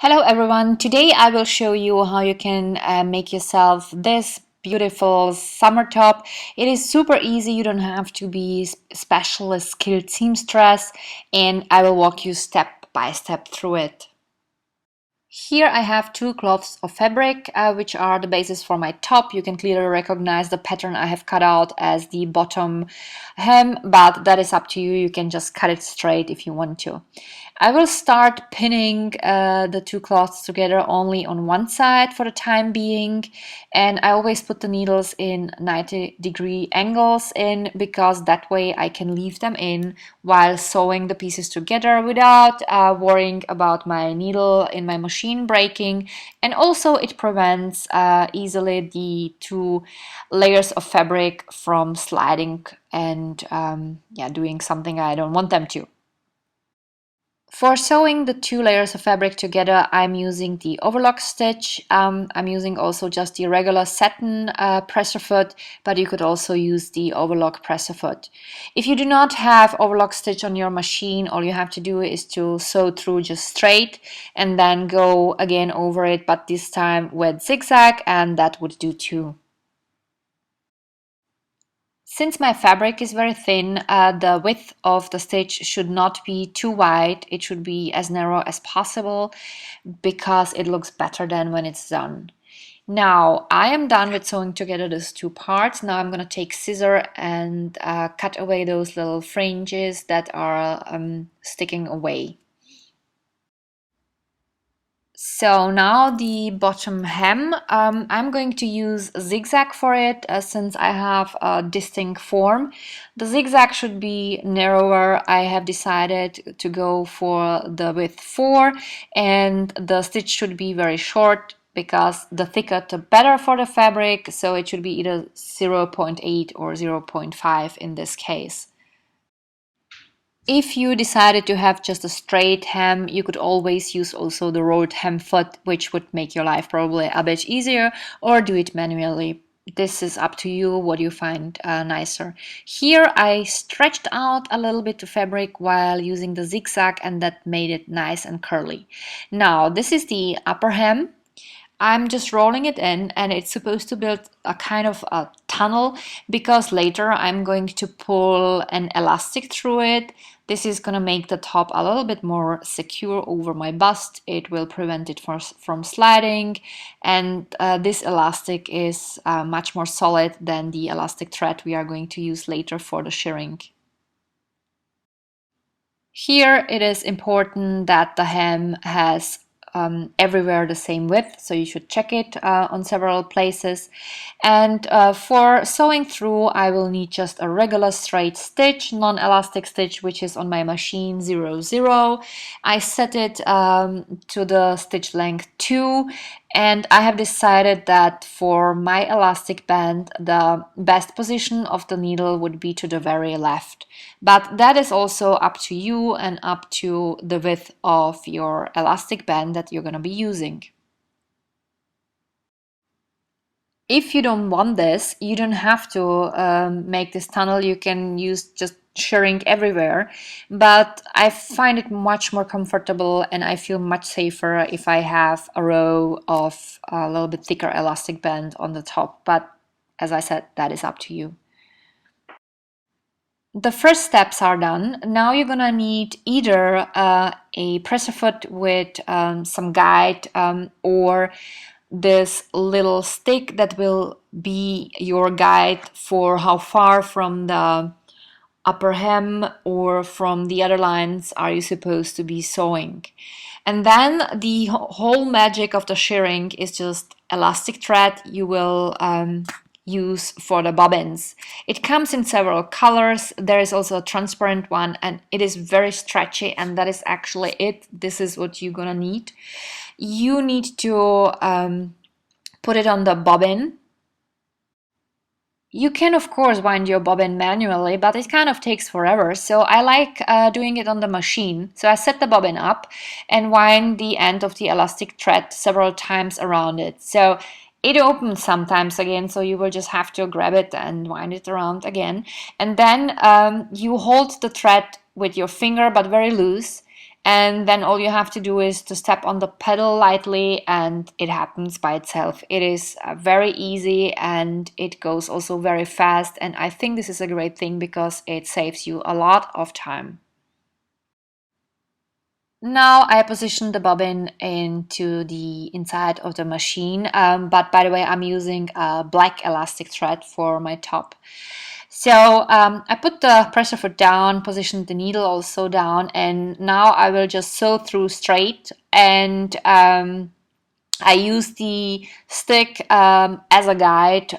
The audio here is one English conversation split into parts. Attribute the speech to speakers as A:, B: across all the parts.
A: Hello everyone, today I will show you how you can make yourself this beautiful summer top. It is super easy, you don't have to be specialist skilled seamstress, and I will walk you step by step through it. Here I have two cloths of fabric, which are the basis for my top. You can clearly recognize the pattern I have cut out as the bottom hem, but that is up to you. You can just cut it straight if you want to. I will start pinning the two cloths together only on one side for the time being, and I always put the needles in 90-degree angles in because that way I can leave them in while sewing the pieces together without worrying about my needle in my machine breaking, and also it prevents easily the two layers of fabric from sliding and doing something I don't want them to. For sewing the two layers of fabric together, I'm using the overlock stitch. I'm using also just the regular satin presser foot, but you could also use the overlock presser foot. If you do not have overlock stitch on your machine, all you have to do is to sew through just straight and then go again over it, but this time with zigzag, and that would do too. Since my fabric is very thin, the width of the stitch should not be too wide. It should be as narrow as possible because it looks better than when it's done. Now I am done with sewing together those two parts. Now I'm going to take scissor and cut away those little fringes that are sticking away. So now the bottom hem, I'm going to use zigzag for it since I have a distinct form. The zigzag should be narrower. I have decided to go for the width 4, and the stitch should be very short because the thicker the better for the fabric, so it should be either 0.8 or 0.5 in this case. If you decided to have just a straight hem, you could always use also the rolled hem foot, which would make your life probably a bit easier, or do it manually. This is up to you, what you find nicer. Here I stretched out a little bit the fabric while using the zigzag, and that made it nice and curly. Now this is the upper hem. I'm just rolling it in, and it's supposed to build a kind of a tunnel because later I'm going to pull an elastic through it. This is going to make the top a little bit more secure over my bust. It will prevent it from sliding, and this elastic is much more solid than the elastic thread we are going to use later for the shirring. Here it is important that the hem has everywhere the same width, so you should check it on several places. And for sewing through, I will need just a regular straight stitch, non-elastic stitch, which is on my machine 00. I set it to the stitch length 2, and I have decided that for my elastic band, the best position of the needle would be to the very left. But that is also up to you and up to the width of your elastic band that you're going to be using. If you don't want this, you don't have to make this tunnel. You can use just shirring everywhere, but I find it much more comfortable and I feel much safer if I have a row of a little bit thicker elastic band on the top. But as I said, that is up to you. The first steps are done. Now you're gonna need either a presser foot with some guide or this little stick that will be your guide for how far from the upper hem or from the other lines are you supposed to be sewing. And then the whole magic of the shirring is just elastic thread you will use for the bobbins. It comes in several colors. There is also a transparent one, and it is very stretchy, and that is actually it. This is what you're gonna need. You need to put it on the bobbin. You can of course wind your bobbin manually, but it kind of takes forever, so I like doing it on the machine. So I set the bobbin up and wind the end of the elastic thread several times around it. So it opens sometimes again, so you will just have to grab it and wind it around again. And then you hold the thread with your finger, but very loose, And then all you have to do is to step on the pedal lightly and it happens by itself. It is very easy and it goes also very fast, and I think this is a great thing because it saves you a lot of time. Now I position the bobbin into the inside of the machine, but by the way, I'm using a black elastic thread for my top. So I put the pressure foot down, positioned the needle also down, and now I will just sew through straight. And I use the stick as a guide,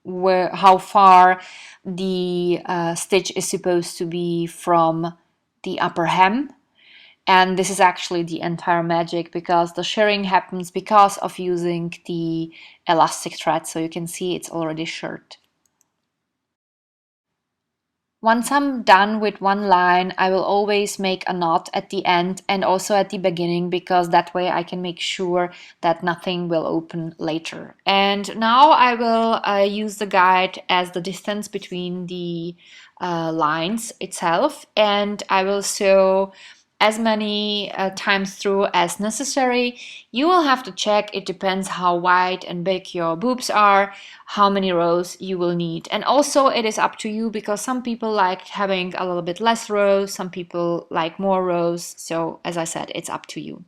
A: where how far the stitch is supposed to be from the upper hem. And this is actually the entire magic, because the shirring happens because of using the elastic thread. So you can see it's already shirred. Once I'm done with one line, I will always make a knot at the end and also at the beginning, because that way I can make sure that nothing will open later. And now I will use the guide as the distance between the lines itself, and I will sew as many times through as necessary. You will have to check, it depends how wide and big your boobs are, how many rows you will need. And also it is up to you, because some people like having a little bit less rows, some people like more rows. So as I said, it's up to you.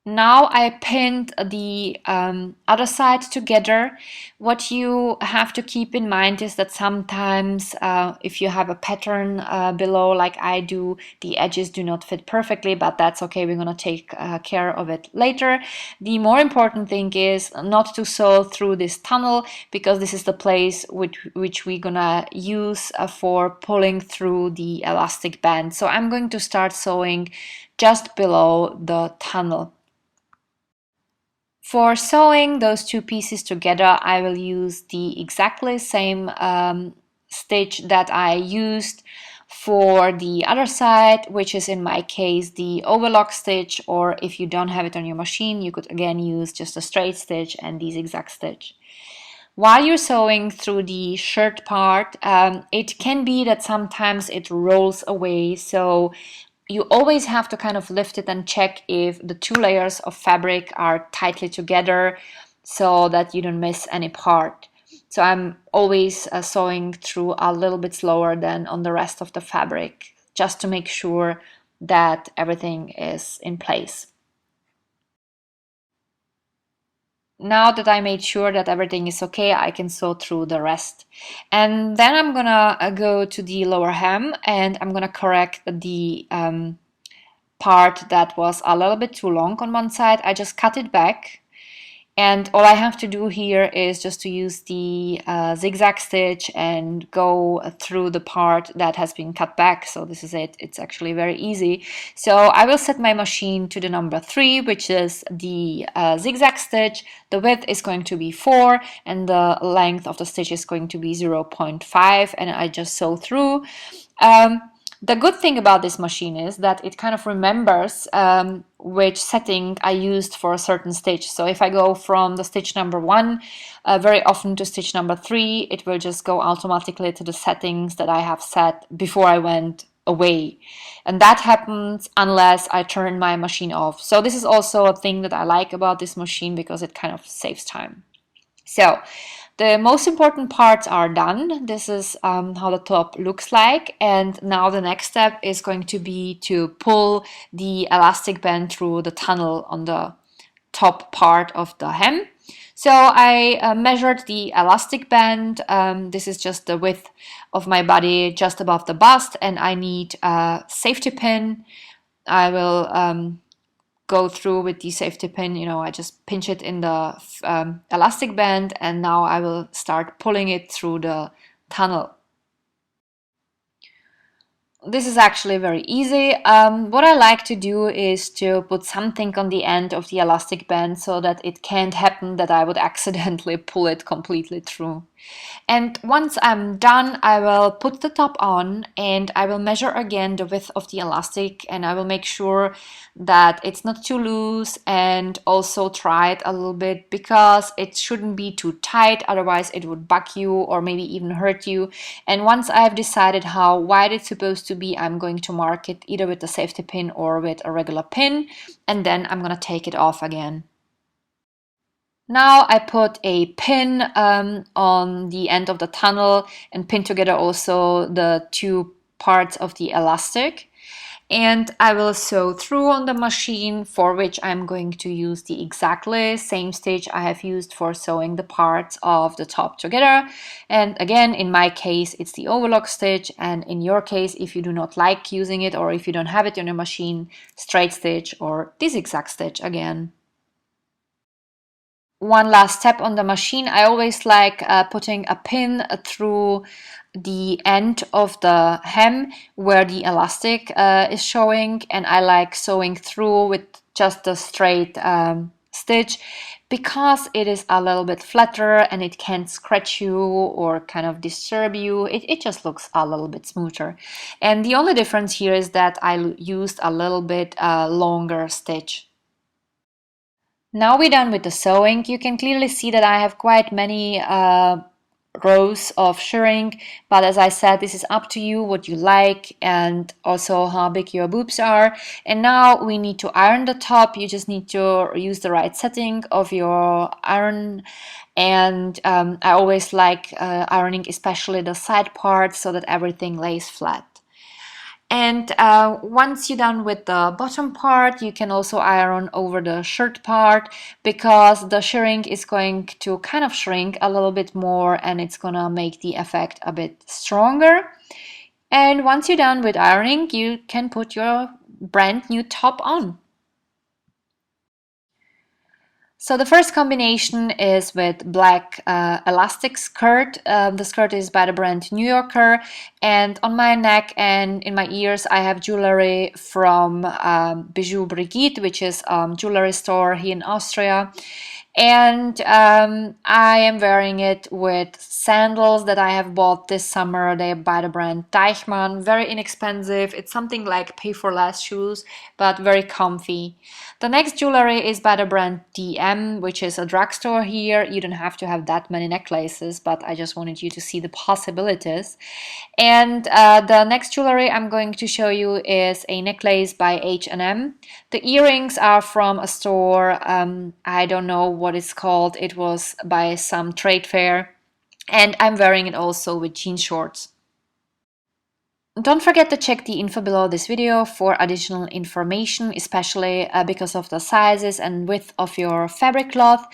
A: Now I pinned the other side together. What you have to keep in mind is that sometimes if you have a pattern below like I do, the edges do not fit perfectly, but that's okay. We're gonna take care of it later. The more important thing is not to sew through this tunnel, because this is the place which we're gonna use for pulling through the elastic band. So I'm going to start sewing just below the tunnel. For sewing those two pieces together, I will use the exactly same stitch that I used for the other side, which is in my case the overlock stitch, or if you don't have it on your machine, you could again use just a straight stitch and the zigzag stitch. While you're sewing through the shirt part, it can be that sometimes it rolls away, so you always have to kind of lift it and check if the two layers of fabric are tightly together so that you don't miss any part. So I'm always sewing through a little bit slower than on the rest of the fabric, just to make sure that everything is in place. Now that I made sure that everything is okay, I can sew through the rest. And then I'm gonna go to the lower hem and I'm gonna correct the part that was a little bit too long on one side. I just cut it back, and all I have to do here is just to use the zigzag stitch and go through the part that has been cut back. So this is it. It's actually very easy. So I will set my machine to the number 3, which is the zigzag stitch. The width is going to be 4 and the length of the stitch is going to be 0.5, and I just sew through. The good thing about this machine is that it kind of remembers which setting I used for a certain stitch. So if I go from the stitch number 1 very often to stitch number 3, it will just go automatically to the settings that I have set before I went away. And that happens unless I turn my machine off. So this is also a thing that I like about this machine, because it kind of saves time. So the most important parts are done. This is how the top looks like. And now the next step is going to be to pull the elastic band through the tunnel on the top part of the hem. So I measured the elastic band. This is just the width of my body just above the bust, and I need a safety pin. I will go through with the safety pin. I just pinch it in the elastic band, and now I will start pulling it through the tunnel. This is actually very easy. What I like to do is to put something on the end of the elastic band so that it can't happen that I would accidentally pull it completely through. And once I'm done, I will put the top on and I will measure again the width of the elastic, and I will make sure that it's not too loose, and also try it a little bit because it shouldn't be too tight, otherwise it would bug you or maybe even hurt you. And once I've decided how wide it's supposed to be, I'm going to mark it either with a safety pin or with a regular pin, and then I'm gonna take it off again. Now I put a pin on the end of the tunnel and pin together also the two parts of the elastic. And I will sew through on the machine, for which I'm going to use the exactly same stitch I have used for sewing the parts of the top together. And again, in my case, it's the overlock stitch, and in your case, if you do not like using it or if you don't have it on your machine, straight stitch or the zigzag stitch again. One last step on the machine, I always like putting a pin through the end of the hem where the elastic is showing, and I like sewing through with just a straight stitch because it is a little bit flatter and it can't scratch you or kind of disturb you. It just looks a little bit smoother. And the only difference here is that I used a little bit longer stitch. Now we're done with the sewing. You can clearly see that I have quite many rows of shirring, but as I said, this is up to you what you like and also how big your boobs are. And now we need to iron the top. You just need to use the right setting of your iron, and I always like ironing especially the side parts so that everything lays flat. And once you're done with the bottom part, you can also iron over the shirt part because the shirring is going to kind of shrink a little bit more and it's gonna make the effect a bit stronger. And once you're done with ironing, you can put your brand new top on. So the first combination is with black elastic skirt. The skirt is by the brand New Yorker, and on my neck and in my ears I have jewelry from Bijou Brigitte, which is a jewelry store here in Austria. And I am wearing it with sandals that I have bought this summer. They are by the brand Deichmann, very inexpensive. It's something like pay for less shoes, but very comfy. The next jewelry is by the brand DM, which is a drugstore here. You don't have to have that many necklaces, but I just wanted you to see the possibilities. And the next jewelry I'm going to show you is a necklace by H&M. The earrings are from a store, I don't know what it's called. It was by some trade fair, and I'm wearing it also with jean shorts. Don't forget to check the info below this video for additional information, especially because of the sizes and width of your fabric cloth.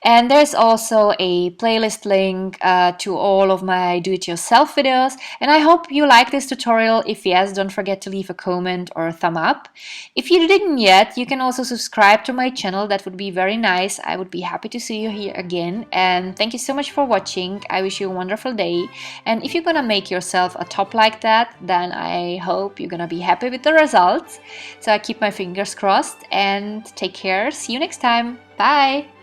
A: And there's also a playlist link to all of my do-it-yourself videos. And I hope you like this tutorial. If yes, don't forget to leave a comment or a thumb up. If you didn't yet, you can also subscribe to my channel. That would be very nice. I would be happy to see you here again. And thank you so much for watching. I wish you a wonderful day. And if you're gonna make yourself a top like that, then I hope you're gonna be happy with the results. So I keep my fingers crossed and take care. See you next time. Bye!